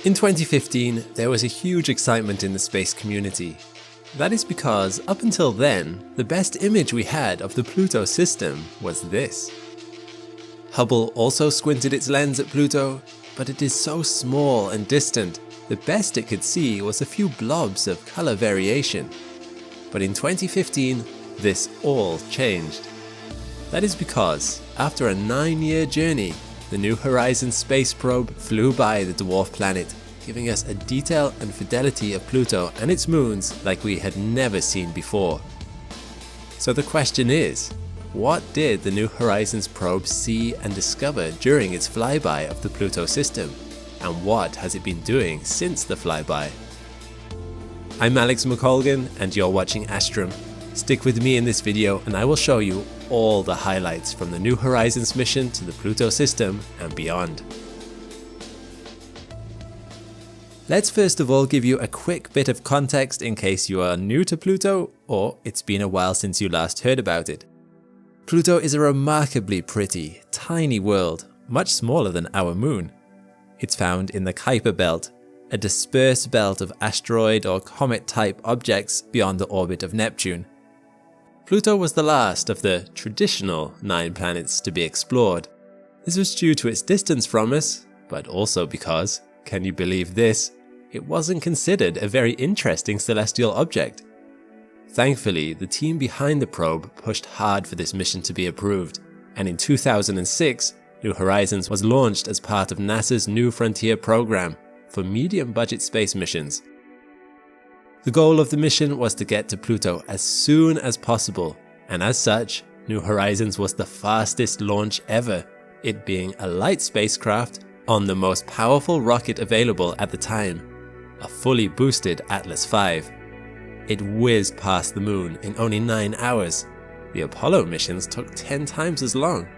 In 2015, there was a huge excitement in the space community. That is because up until then, the best image we had of the Pluto system was this. Hubble also squinted its lens at Pluto, but it is so small and distant, the best it could see was a few blobs of color variation. But in 2015, this all changed. That is because, after a 9-year journey, the New Horizons space probe flew by the dwarf planet, giving us a detail and fidelity of Pluto and its moons like we had never seen before. So the question is, what did the New Horizons probe see and discover during its flyby of the Pluto system? And what has it been doing since the flyby? I'm Alex McColgan and you're watching Astrum. Stick with me in this video and I will show you all the highlights from the New Horizons mission to the Pluto system and beyond. Let's first of all give you a quick bit of context in case you are new to Pluto or it's been a while since you last heard about it. Pluto is a remarkably pretty, tiny world, much smaller than our moon. It's found in the Kuiper belt, a dispersed belt of asteroid or comet-type objects beyond the orbit of Neptune. Pluto was the last of the traditional 9 planets to be explored. This was due to its distance from us, but also because, can you believe this, it wasn't considered a very interesting celestial object. Thankfully, the team behind the probe pushed hard for this mission to be approved, and in 2006, New Horizons was launched as part of NASA's New Frontier program for medium-budget space missions. The goal of the mission was to get to Pluto as soon as possible, and as such, New Horizons was the fastest launch ever, it being a light spacecraft on the most powerful rocket available at the time, a fully boosted Atlas V. It whizzed past the moon in only 9 hours. The Apollo missions took 10 times as long.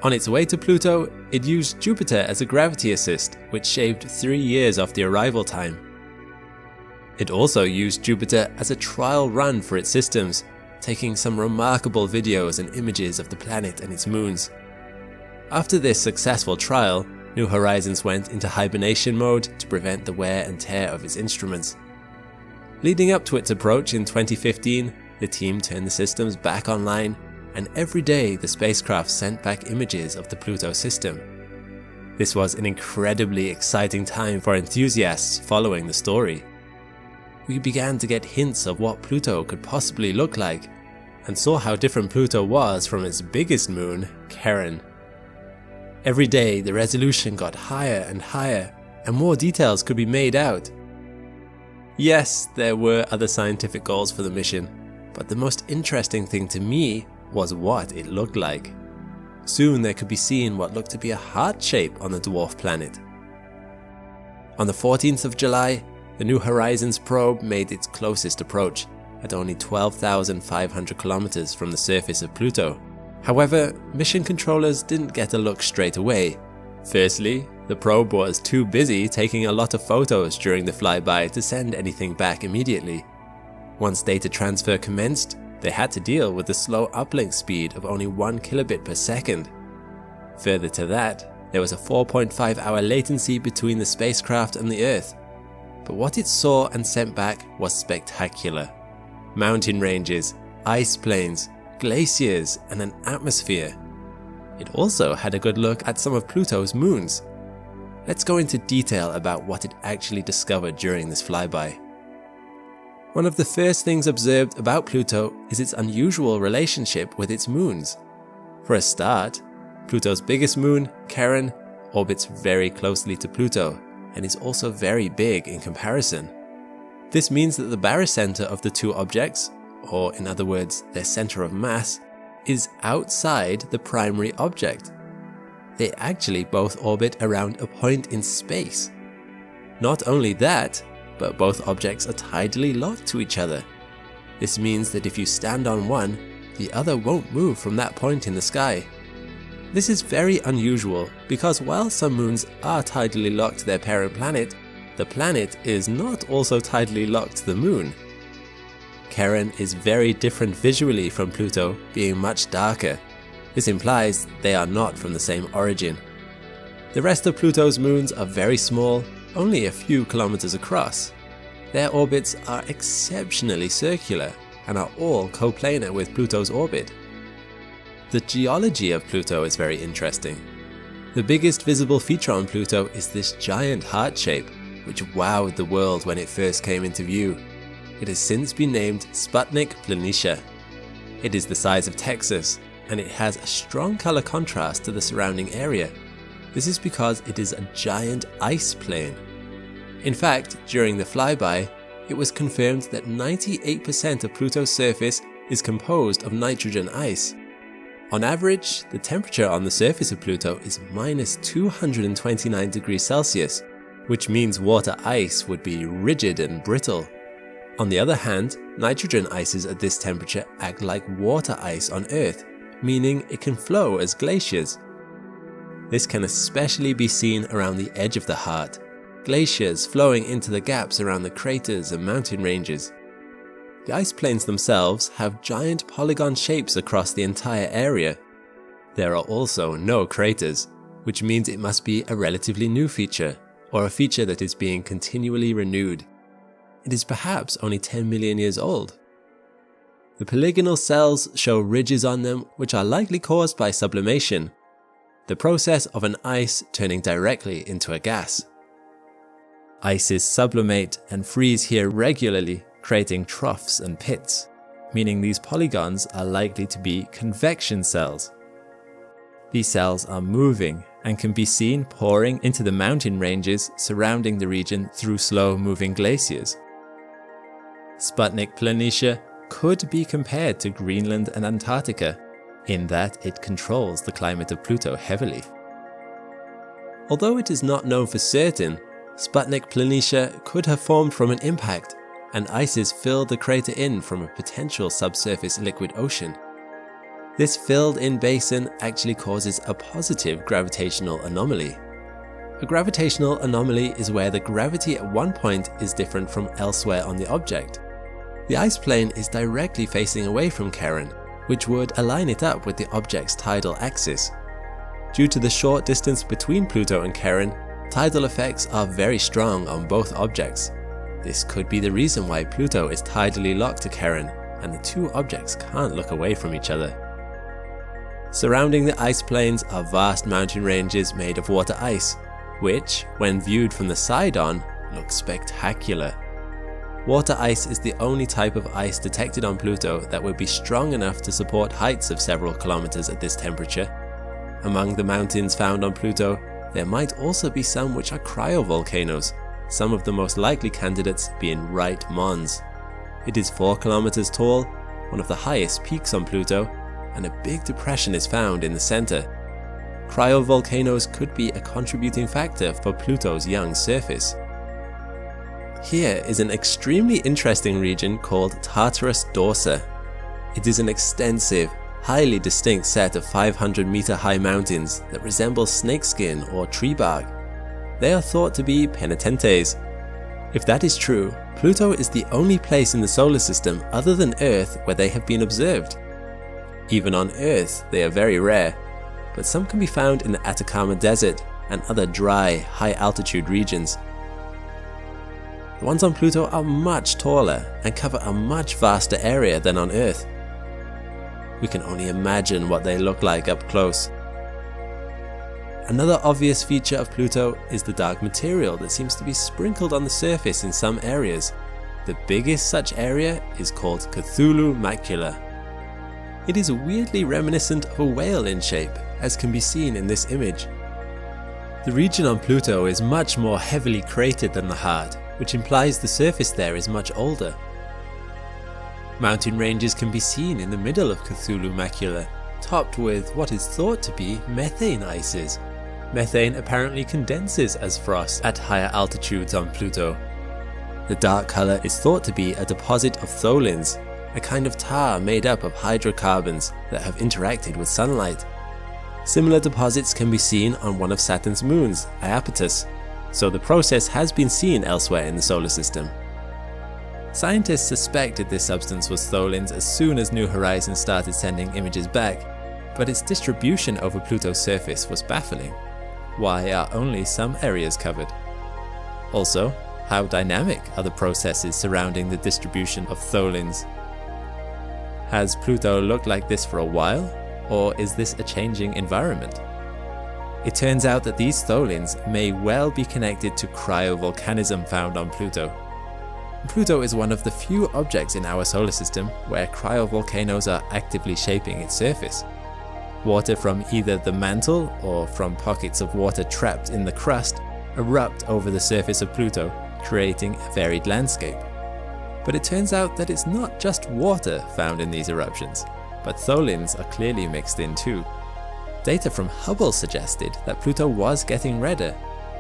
On its way to Pluto, it used Jupiter as a gravity assist, which shaved 3 years off the arrival time. It also used Jupiter as a trial run for its systems, taking some remarkable videos and images of the planet and its moons. After this successful trial, New Horizons went into hibernation mode to prevent the wear and tear of its instruments. Leading up to its approach in 2015, the team turned the systems back online, and every day the spacecraft sent back images of the Pluto system. This was an incredibly exciting time for enthusiasts following the story. We began to get hints of what Pluto could possibly look like, and saw how different Pluto was from its biggest moon, Charon. Every day the resolution got higher and higher, and more details could be made out. Yes, there were other scientific goals for the mission, but the most interesting thing to me was what it looked like. Soon there could be seen what looked to be a heart shape on the dwarf planet. On the 14th of July, the New Horizons probe made its closest approach, at only 12,500 kilometers from the surface of Pluto. However, mission controllers didn't get a look straight away. Firstly, the probe was too busy taking a lot of photos during the flyby to send anything back immediately. Once data transfer commenced, they had to deal with the slow uplink speed of only 1 kilobit per second. Further to that, there was a 4.5-hour latency between the spacecraft and the Earth. But what it saw and sent back was spectacular. Mountain ranges, ice plains, glaciers, and an atmosphere. It also had a good look at some of Pluto's moons. Let's go into detail about what it actually discovered during this flyby. One of the first things observed about Pluto is its unusual relationship with its moons. For a start, Pluto's biggest moon, Charon, orbits very closely to Pluto, and is also very big in comparison. This means that the barycenter of the two objects, or in other words, their center of mass, is outside the primary object. They actually both orbit around a point in space. Not only that, but both objects are tidally locked to each other. This means that if you stand on one, the other won't move from that point in the sky. This is very unusual because while some moons are tidally locked to their parent planet, the planet is not also tidally locked to the moon. Charon is very different visually from Pluto, being much darker. This implies they are not from the same origin. The rest of Pluto's moons are very small, only a few kilometers across. Their orbits are exceptionally circular and are all coplanar with Pluto's orbit. The geology of Pluto is very interesting. The biggest visible feature on Pluto is this giant heart shape, which wowed the world when it first came into view. It has since been named Sputnik Planitia. It is the size of Texas, and it has a strong color contrast to the surrounding area. This is because it is a giant ice plain. In fact, during the flyby, it was confirmed that 98% of Pluto's surface is composed of nitrogen ice. On average, the temperature on the surface of Pluto is minus 229 degrees Celsius, which means water ice would be rigid and brittle. On the other hand, nitrogen ices at this temperature act like water ice on Earth, meaning it can flow as glaciers. This can especially be seen around the edge of the heart, glaciers flowing into the gaps around the craters and mountain ranges. The ice plains themselves have giant polygon shapes across the entire area. There are also no craters, which means it must be a relatively new feature, or a feature that is being continually renewed. It is perhaps only 10 million years old. The polygonal cells show ridges on them which are likely caused by sublimation, the process of an ice turning directly into a gas. Ices sublimate and freeze here regularly, creating troughs and pits, meaning these polygons are likely to be convection cells. These cells are moving and can be seen pouring into the mountain ranges surrounding the region through slow-moving glaciers. Sputnik Planitia could be compared to Greenland and Antarctica, in that it controls the climate of Pluto heavily. Although it is not known for certain, Sputnik Planitia could have formed from an impact, and ices filled the crater in from a potential subsurface liquid ocean. This filled-in basin actually causes a positive gravitational anomaly. A gravitational anomaly is where the gravity at one point is different from elsewhere on the object. The ice plane is directly facing away from Charon, which would align it up with the object's tidal axis. Due to the short distance between Pluto and Charon, tidal effects are very strong on both objects. This could be the reason why Pluto is tidally locked to Charon, and the two objects can't look away from each other. Surrounding the ice plains are vast mountain ranges made of water ice, which, when viewed from the side on, look spectacular. Water ice is the only type of ice detected on Pluto that would be strong enough to support heights of several kilometers at this temperature. Among the mountains found on Pluto, there might also be some which are cryovolcanoes, some of the most likely candidates being Wright Mons. It is 4 kilometers tall, one of the highest peaks on Pluto, and a big depression is found in the center. Cryovolcanoes could be a contributing factor for Pluto's young surface. Here is an extremely interesting region called Tartarus Dorsa. It is an extensive, highly distinct set of 500-meter high mountains that resemble snakeskin or tree bark. They are thought to be penitentes. If that is true, Pluto is the only place in the solar system other than Earth where they have been observed. Even on Earth, they are very rare, but some can be found in the Atacama Desert and other dry, high-altitude regions. The ones on Pluto are much taller and cover a much vaster area than on Earth. We can only imagine what they look like up close. Another obvious feature of Pluto is the dark material that seems to be sprinkled on the surface in some areas. The biggest such area is called Cthulhu Macula. It is weirdly reminiscent of a whale in shape, as can be seen in this image. The region on Pluto is much more heavily cratered than the heart, which implies the surface there is much older. Mountain ranges can be seen in the middle of Cthulhu Macula, topped with what is thought to be methane ices. Methane apparently condenses as frost at higher altitudes on Pluto. The dark color is thought to be a deposit of tholins, a kind of tar made up of hydrocarbons that have interacted with sunlight. Similar deposits can be seen on one of Saturn's moons, Iapetus, so the process has been seen elsewhere in the solar system. Scientists suspected this substance was tholins as soon as New Horizons started sending images back, but its distribution over Pluto's surface was baffling. Why are only some areas covered? Also, how dynamic are the processes surrounding the distribution of tholins? Has Pluto looked like this for a while, or is this a changing environment? It turns out that these tholins may well be connected to cryovolcanism found on Pluto. Pluto is one of the few objects in our solar system where cryovolcanoes are actively shaping its surface. Water from either the mantle or from pockets of water trapped in the crust erupt over the surface of Pluto, creating a varied landscape. But it turns out that it's not just water found in these eruptions, but tholins are clearly mixed in too. Data from Hubble suggested that Pluto was getting redder,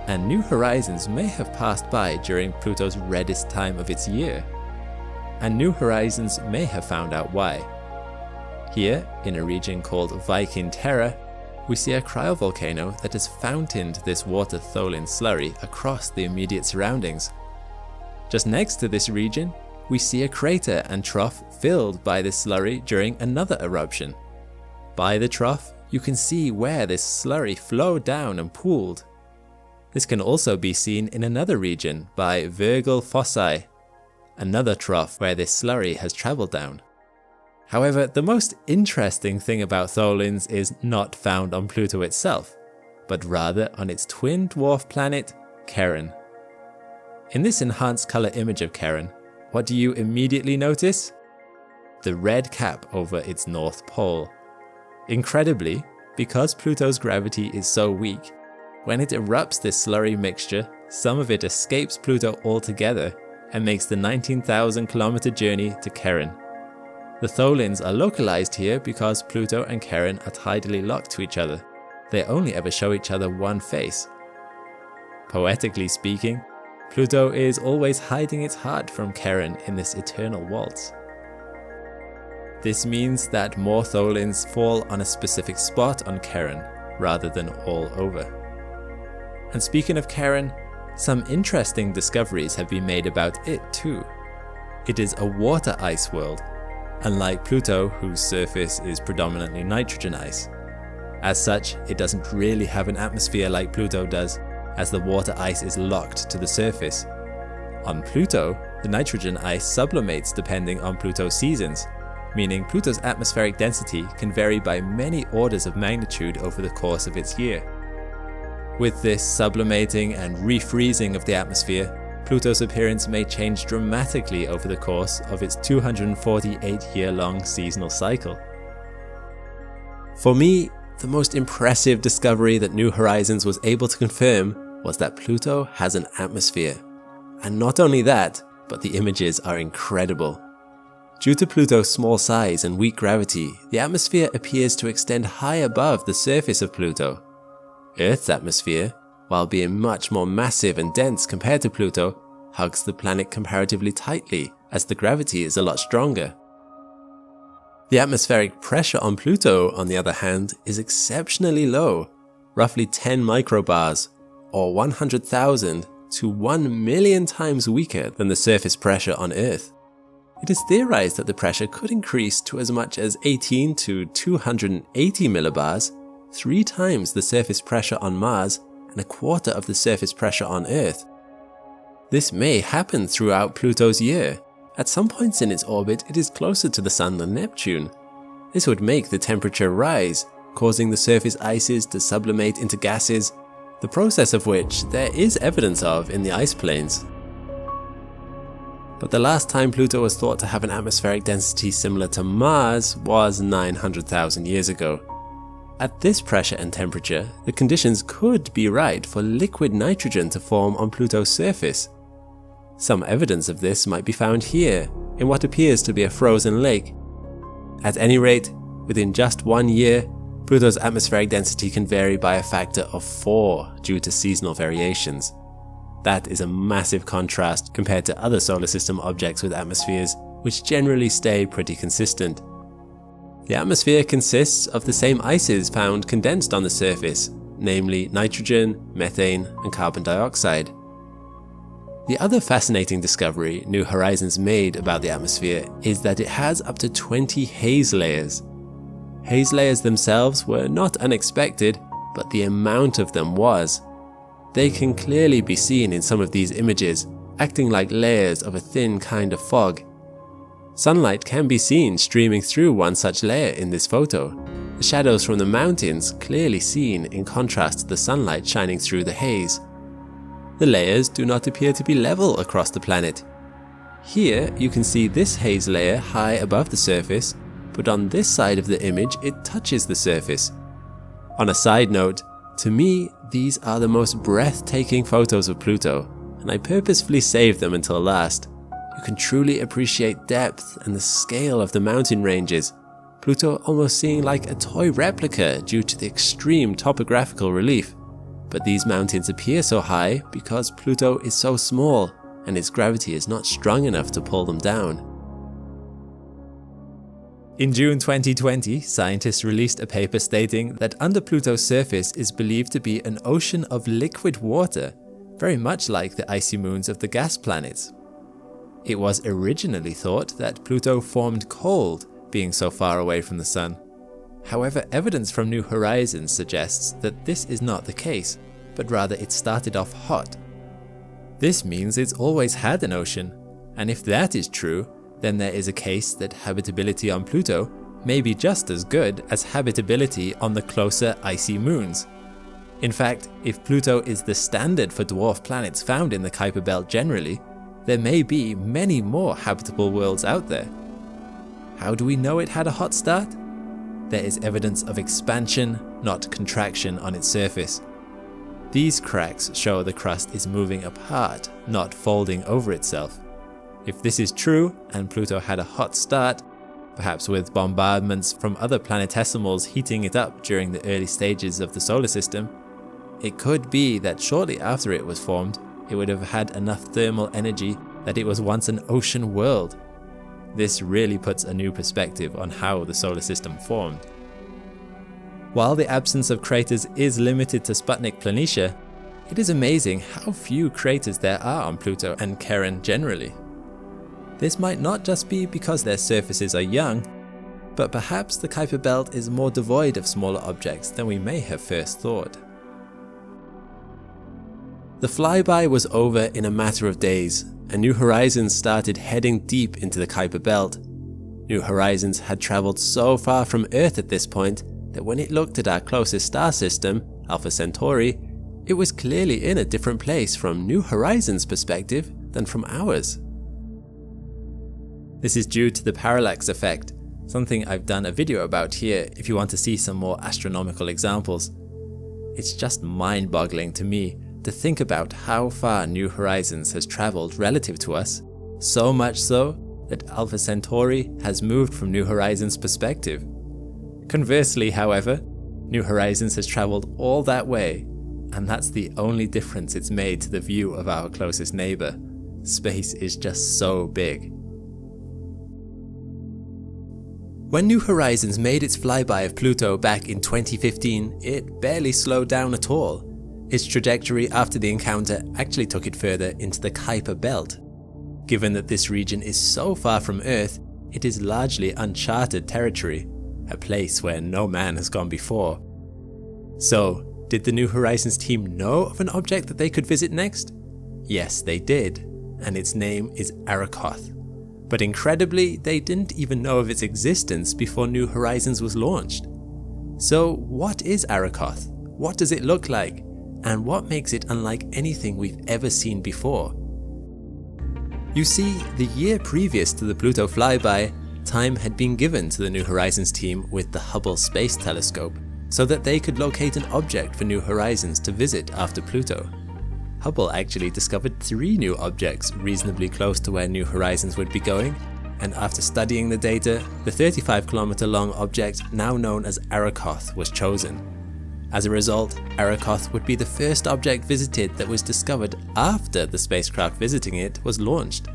and new horizons may have passed by during Pluto's reddest time of its year. And new horizons may have found out why. Here, in a region called Viking Terra, we see a cryovolcano that has fountained this water tholin slurry across the immediate surroundings. Just next to this region, we see a crater and trough filled by this slurry during another eruption. By the trough, you can see where this slurry flowed down and pooled. This can also be seen in another region by Virgil Fossae, another trough where this slurry has travelled down. However, the most interesting thing about tholins is not found on Pluto itself, but rather on its twin dwarf planet, Charon. In this enhanced colour image of Charon, what do you immediately notice? The red cap over its north pole. Incredibly, because Pluto's gravity is so weak, when it erupts this slurry mixture, some of it escapes Pluto altogether and makes the 19,000 kilometer journey to Charon. The tholins are localized here because Pluto and Charon are tidally locked to each other. They only ever show each other one face. Poetically speaking, Pluto is always hiding its heart from Charon in this eternal waltz. This means that more tholins fall on a specific spot on Charon rather than all over. And speaking of Charon, some interesting discoveries have been made about it too. It is a water ice world, unlike Pluto, whose surface is predominantly nitrogen ice. As such, it doesn't really have an atmosphere like Pluto does, as the water ice is locked to the surface. On Pluto, the nitrogen ice sublimates depending on Pluto's seasons, meaning Pluto's atmospheric density can vary by many orders of magnitude over the course of its year. With this sublimating and refreezing of the atmosphere, Pluto's appearance may change dramatically over the course of its 248-year-long seasonal cycle. For me, the most impressive discovery that New Horizons was able to confirm was that Pluto has an atmosphere. And not only that, but the images are incredible. Due to Pluto's small size and weak gravity, the atmosphere appears to extend high above the surface of Pluto. Earth's atmosphere, while being much more massive and dense compared to Pluto, hugs the planet comparatively tightly as the gravity is a lot stronger. The atmospheric pressure on Pluto, on the other hand, is exceptionally low, roughly 10 microbars, or 100,000 to 1 million times weaker than the surface pressure on Earth. It is theorized that the pressure could increase to as much as 18 to 280 millibars, 3 times the surface pressure on Mars and a quarter of the surface pressure on Earth. This may happen throughout Pluto's year. At some points in its orbit, it is closer to the Sun than Neptune. This would make the temperature rise, causing the surface ices to sublimate into gases, the process of which there is evidence of in the ice plains. But the last time Pluto was thought to have an atmospheric density similar to Mars was 900,000 years ago. At this pressure and temperature, the conditions could be right for liquid nitrogen to form on Pluto's surface. Some evidence of this might be found here, in what appears to be a frozen lake. At any rate, within just 1 year, Pluto's atmospheric density can vary by a factor of 4 due to seasonal variations. That is a massive contrast compared to other solar system objects with atmospheres, which generally stay pretty consistent. The atmosphere consists of the same ices found condensed on the surface, namely nitrogen, methane, and carbon dioxide. The other fascinating discovery New Horizons made about the atmosphere is that it has up to 20 haze layers. Haze layers themselves were not unexpected, but the amount of them was. They can clearly be seen in some of these images, acting like layers of a thin kind of fog. Sunlight can be seen streaming through one such layer in this photo, the shadows from the mountains clearly seen in contrast to the sunlight shining through the haze. The layers do not appear to be level across the planet. Here you can see this haze layer high above the surface, but on this side of the image it touches the surface. On a side note, to me these are the most breathtaking photos of Pluto, and I purposefully saved them until last. You can truly appreciate depth and the scale of the mountain ranges, Pluto almost seeming like a toy replica due to the extreme topographical relief. But these mountains appear so high because Pluto is so small and its gravity is not strong enough to pull them down. In June 2020, scientists released a paper stating that under Pluto's surface is believed to be an ocean of liquid water, very much like the icy moons of the gas planets. It was originally thought that Pluto formed cold, being so far away from the Sun. However, evidence from New Horizons suggests that this is not the case, but rather it started off hot. This means it's always had an ocean, and if that is true, then there is a case that habitability on Pluto may be just as good as habitability on the closer icy moons. In fact, if Pluto is the standard for dwarf planets found in the Kuiper Belt generally, there may be many more habitable worlds out there. How do we know it had a hot start? There is evidence of expansion, not contraction, on its surface. These cracks show the crust is moving apart, not folding over itself. If this is true, and Pluto had a hot start, perhaps with bombardments from other planetesimals heating it up during the early stages of the solar system, it could be that shortly after it was formed, it would have had enough thermal energy that it was once an ocean world. This really puts a new perspective on how the solar system formed. While the absence of craters is limited to Sputnik Planitia, it is amazing how few craters there are on Pluto and Charon generally. This might not just be because their surfaces are young, but perhaps the Kuiper Belt is more devoid of smaller objects than we may have first thought. The flyby was over in a matter of days, and New Horizons started heading deep into the Kuiper Belt. New Horizons had travelled so far from Earth at this point that when it looked at our closest star system, Alpha Centauri, it was clearly in a different place from New Horizons' perspective than from ours. This is due to the parallax effect, something I've done a video about here if you want to see some more astronomical examples. It's just mind-boggling to me to think about how far New Horizons has travelled relative to us, so much so that Alpha Centauri has moved from New Horizons' perspective. Conversely, however, New Horizons has travelled all that way, and that's the only difference it's made to the view of our closest neighbour. Space is just so big. When New Horizons made its flyby of Pluto back in 2015, it barely slowed down at all. Its trajectory after the encounter actually took it further into the Kuiper Belt. Given that this region is so far from Earth, it is largely uncharted territory, a place where no man has gone before. So, did the New Horizons team know of an object that they could visit next? Yes, they did, and its name is Arakoth. But incredibly, they didn't even know of its existence before New Horizons was launched. So what is Arakoth? What does it look like? And what makes it unlike anything we've ever seen before? You see, the year previous to the Pluto flyby, time had been given to the New Horizons team with the Hubble Space Telescope so that they could locate an object for New Horizons to visit after Pluto. Hubble actually discovered 3 new objects reasonably close to where New Horizons would be going, and after studying the data, the 35-kilometer long object now known as Arakoth was chosen. As a result, Arakoth would be the first object visited that was discovered after the spacecraft visiting it was launched.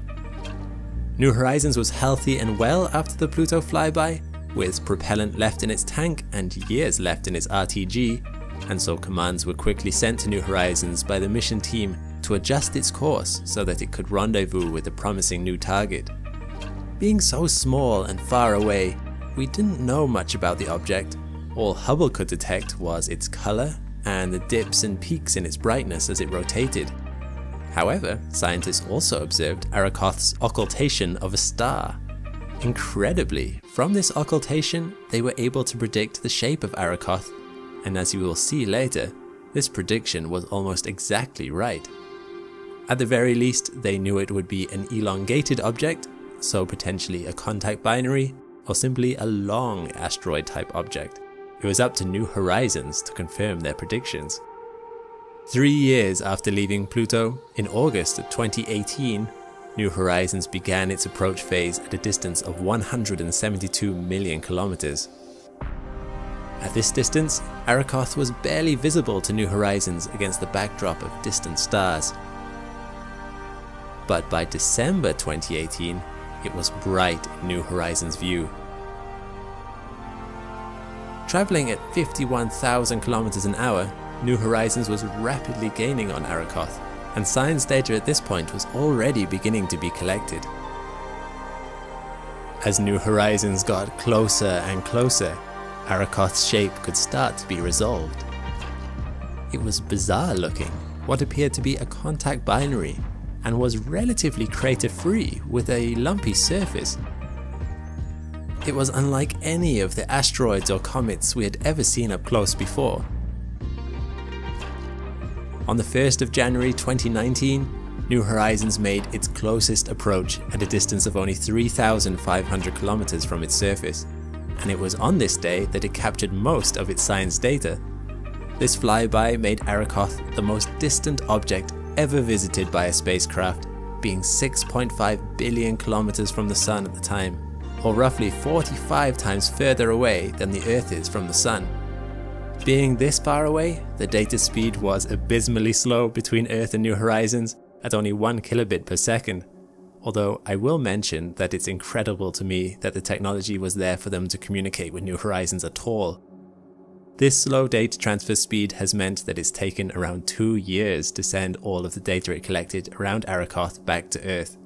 New Horizons was healthy and well after the Pluto flyby, with propellant left in its tank and years left in its RTG, and so commands were quickly sent to New Horizons by the mission team to adjust its course so that it could rendezvous with a promising new target. Being so small and far away, we didn't know much about the object. All Hubble could detect was its color and the dips and peaks in its brightness as it rotated. However, scientists also observed Arakoth's occultation of a star. Incredibly, from this occultation, they were able to predict the shape of Arakoth, and as you will see later, this prediction was almost exactly right. At the very least, they knew it would be an elongated object, so potentially a contact binary, or simply a long asteroid-type object. It was up to New Horizons to confirm their predictions. 3 years after leaving Pluto, in August of 2018, New Horizons began its approach phase at a distance of 172 million kilometers. At this distance, Arakoth was barely visible to New Horizons against the backdrop of distant stars. But by December 2018, it was bright in New Horizons' view. Traveling at 51,000 kilometers an hour, New Horizons was rapidly gaining on Arakoth, and science data at this point was already beginning to be collected. As New Horizons got closer and closer, Arakoth's shape could start to be resolved. It was bizarre looking, what appeared to be a contact binary, and was relatively crater-free with a lumpy surface. It was unlike any of the asteroids or comets we had ever seen up close before. On the 1st of January 2019, New Horizons made its closest approach at a distance of only 3,500 kilometers from its surface, and it was on this day that it captured most of its science data. This flyby made Arakoth the most distant object ever visited by a spacecraft, being 6.5 billion kilometers from the Sun at the time, or roughly 45 times further away than the Earth is from the Sun. Being this far away, the data speed was abysmally slow between Earth and New Horizons at only 1 kilobit per second, although I will mention that it's incredible to me that the technology was there for them to communicate with New Horizons at all. This slow data transfer speed has meant that it's taken around 2 years to send all of the data it collected around Arakoth back to Earth.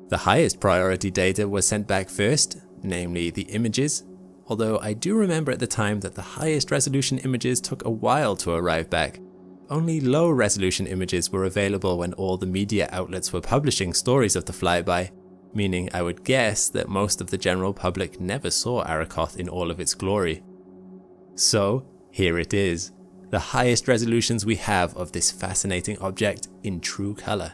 The highest priority data was sent back first, namely the images, although I do remember at the time that the highest resolution images took a while to arrive back. Only low resolution images were available when all the media outlets were publishing stories of the flyby, meaning I would guess that most of the general public never saw Arakoth in all of its glory. So, here it is, the highest resolutions we have of this fascinating object in true color.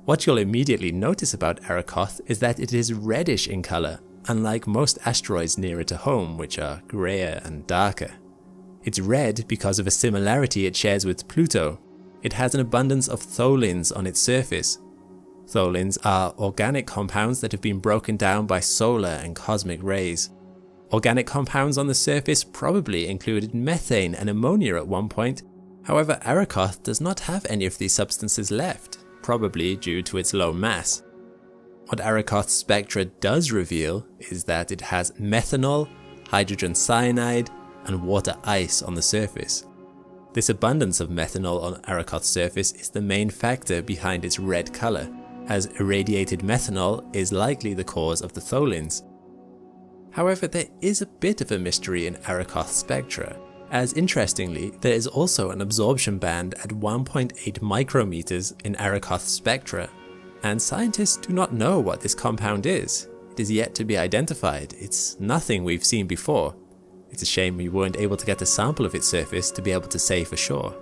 What you'll immediately notice about Arakoth is that it is reddish in color, unlike most asteroids nearer to home, which are grayer and darker. It's red because of a similarity it shares with Pluto. It has an abundance of tholins on its surface. Tholins are organic compounds that have been broken down by solar and cosmic rays. Organic compounds on the surface probably included methane and ammonia at one point. However, Arakoth does not have any of these substances left, probably due to its low mass. What Arakoth's spectra does reveal is that it has methanol, hydrogen cyanide, and water ice on the surface. This abundance of methanol on Arakoth's surface is the main factor behind its red color, as irradiated methanol is likely the cause of the tholins. However, there is a bit of a mystery in Arakoth's spectra, as interestingly, there is also an absorption band at 1.8 micrometers in Arakoth's spectra, and scientists do not know what this compound is. It is yet to be identified. It's nothing we've seen before. It's a shame we weren't able to get a sample of its surface to be able to say for sure.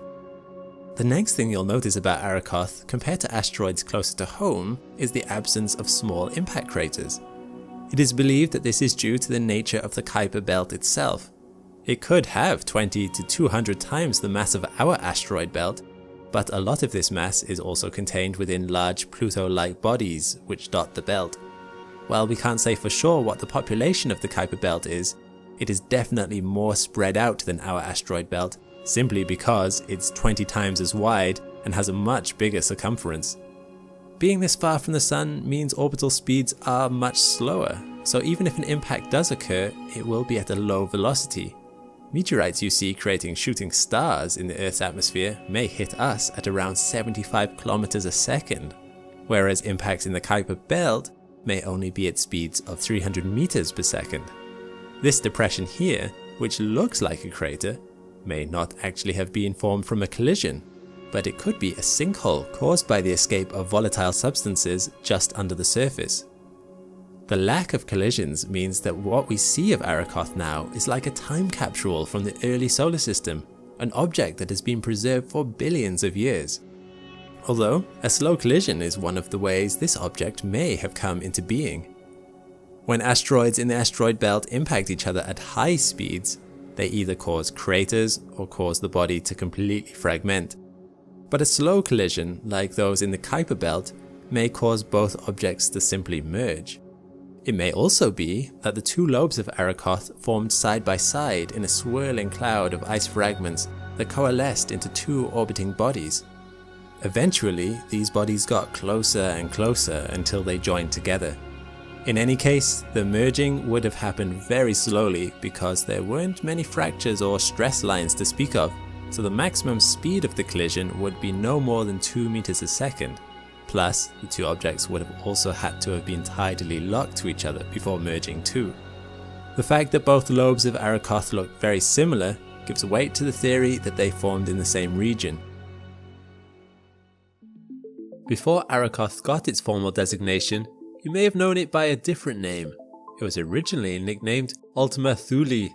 The next thing you'll notice about Arakoth, compared to asteroids closer to home, is the absence of small impact craters. It is believed that this is due to the nature of the Kuiper belt itself. It could have 20 to 200 times the mass of our asteroid belt, but a lot of this mass is also contained within large Pluto-like bodies which dot the belt. While we can't say for sure what the population of the Kuiper belt is, it is definitely more spread out than our asteroid belt, simply because it's 20 times as wide and has a much bigger circumference. Being this far from the Sun means orbital speeds are much slower, so even if an impact does occur, it will be at a low velocity. Meteorites you see creating shooting stars in the Earth's atmosphere may hit us at around 75 kilometers a second, whereas impacts in the Kuiper belt may only be at speeds of 300 meters per second. This depression here, which looks like a crater, may not actually have been formed from a collision, but it could be a sinkhole caused by the escape of volatile substances just under the surface. The lack of collisions means that what we see of Arakoth now is like a time capsule from the early solar system, an object that has been preserved for billions of years. Although, a slow collision is one of the ways this object may have come into being. When asteroids in the asteroid belt impact each other at high speeds, they either cause craters or cause the body to completely fragment. But a slow collision, like those in the Kuiper belt, may cause both objects to simply merge. It may also be that the two lobes of Arakoth formed side by side in a swirling cloud of ice fragments that coalesced into two orbiting bodies. Eventually, these bodies got closer and closer until they joined together. In any case, the merging would have happened very slowly because there weren't many fractures or stress lines to speak of, so the maximum speed of the collision would be no more than 2 meters a second. Plus, the two objects would have also had to have been tidally locked to each other before merging too. The fact that both lobes of Arakoth look very similar gives weight to the theory that they formed in the same region. Before Arakoth got its formal designation, you may have known it by a different name. It was originally nicknamed Ultima Thule.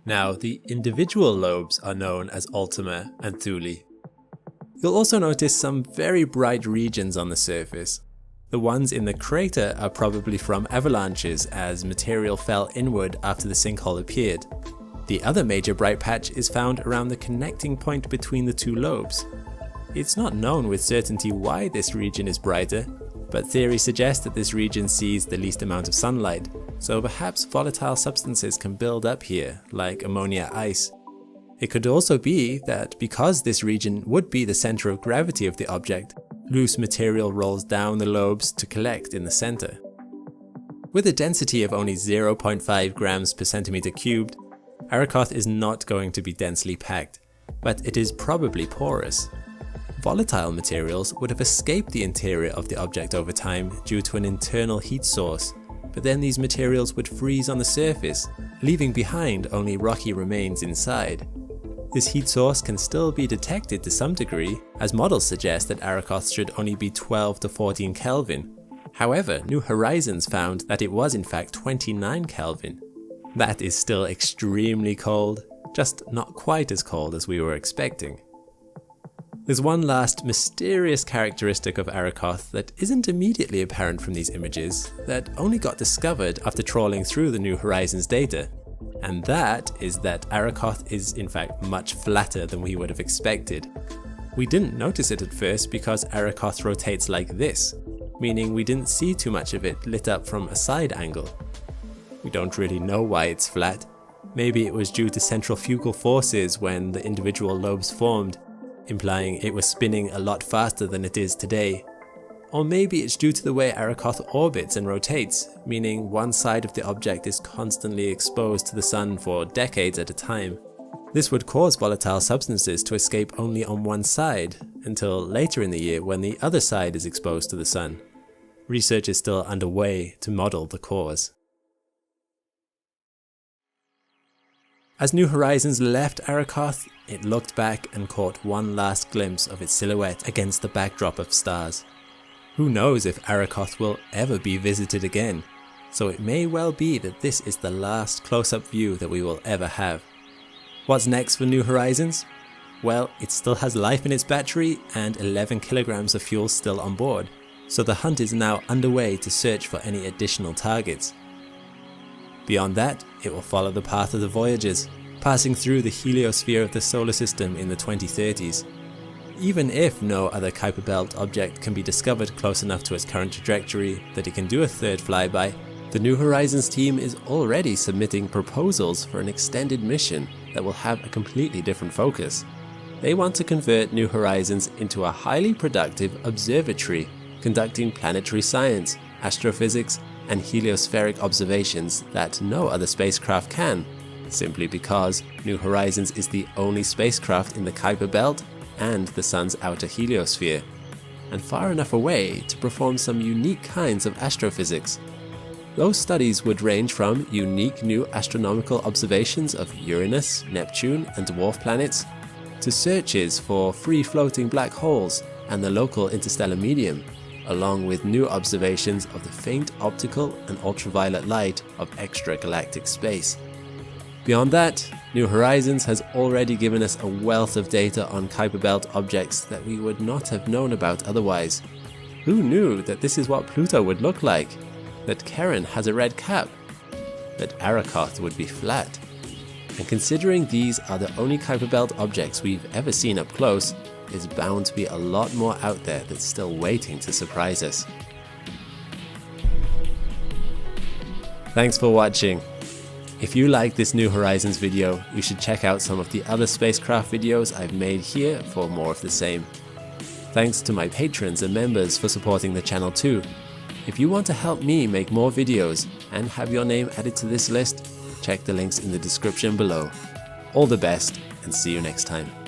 Now, the individual lobes are known as Ultima and Thule. You'll also notice some very bright regions on the surface. The ones in the crater are probably from avalanches as material fell inward after the sinkhole appeared. The other major bright patch is found around the connecting point between the two lobes. It's not known with certainty why this region is brighter, but theories suggest that this region sees the least amount of sunlight, so perhaps volatile substances can build up here, like ammonia ice. It could also be that because this region would be the center of gravity of the object, loose material rolls down the lobes to collect in the center. With a density of only 0.5 grams per centimeter cubed, Arakoth is not going to be densely packed, but it is probably porous. Volatile materials would have escaped the interior of the object over time due to an internal heat source, but then these materials would freeze on the surface, leaving behind only rocky remains inside. This heat source can still be detected to some degree, as models suggest that Arakoth should only be 12 to 14 Kelvin. However, New Horizons found that it was in fact 29 Kelvin. That is still extremely cold, just not quite as cold as we were expecting. There's one last mysterious characteristic of Arakoth that isn't immediately apparent from these images, that only got discovered after trawling through the New Horizons data. And that is that Arakoth is in fact much flatter than we would have expected. We didn't notice it at first because Arakoth rotates like this, meaning we didn't see too much of it lit up from a side angle. We don't really know why it's flat. Maybe it was due to centrifugal forces when the individual lobes formed, implying it was spinning a lot faster than it is today. Or maybe it's due to the way Arakoth orbits and rotates, meaning one side of the object is constantly exposed to the sun for decades at a time. This would cause volatile substances to escape only on one side, until later in the year when the other side is exposed to the sun. Research is still underway to model the cause. As New Horizons left Arakoth, it looked back and caught one last glimpse of its silhouette against the backdrop of stars. Who knows if Arakoth will ever be visited again, so it may well be that this is the last close-up view that we will ever have. What's next for New Horizons? Well, it still has life in its battery and 11 kilograms of fuel still on board, so the hunt is now underway to search for any additional targets. Beyond that, it will follow the path of the Voyagers, passing through the heliosphere of the solar system in the 2030s. Even if no other Kuiper Belt object can be discovered close enough to its current trajectory that it can do a third flyby, the New Horizons team is already submitting proposals for an extended mission that will have a completely different focus. They want to convert New Horizons into a highly productive observatory, conducting planetary science, astrophysics, and heliospheric observations that no other spacecraft can, simply because New Horizons is the only spacecraft in the Kuiper Belt and the Sun's outer heliosphere, and far enough away to perform some unique kinds of astrophysics. Those studies would range from unique new astronomical observations of Uranus, Neptune, and dwarf planets, to searches for free-floating black holes and the local interstellar medium, along with new observations of the faint optical and ultraviolet light of extragalactic space. Beyond that, New Horizons has already given us a wealth of data on Kuiper Belt objects that we would not have known about otherwise. Who knew that this is what Pluto would look like? That Charon has a red cap? That Arakoth would be flat? And considering these are the only Kuiper Belt objects we've ever seen up close, there's bound to be a lot more out there that's still waiting to surprise us. Thanks for watching. If you like this New Horizons video, you should check out some of the other spacecraft videos I've made here for more of the same. Thanks to my patrons and members for supporting the channel too. If you want to help me make more videos and have your name added to this list, check the links in the description below. All the best and see you next time.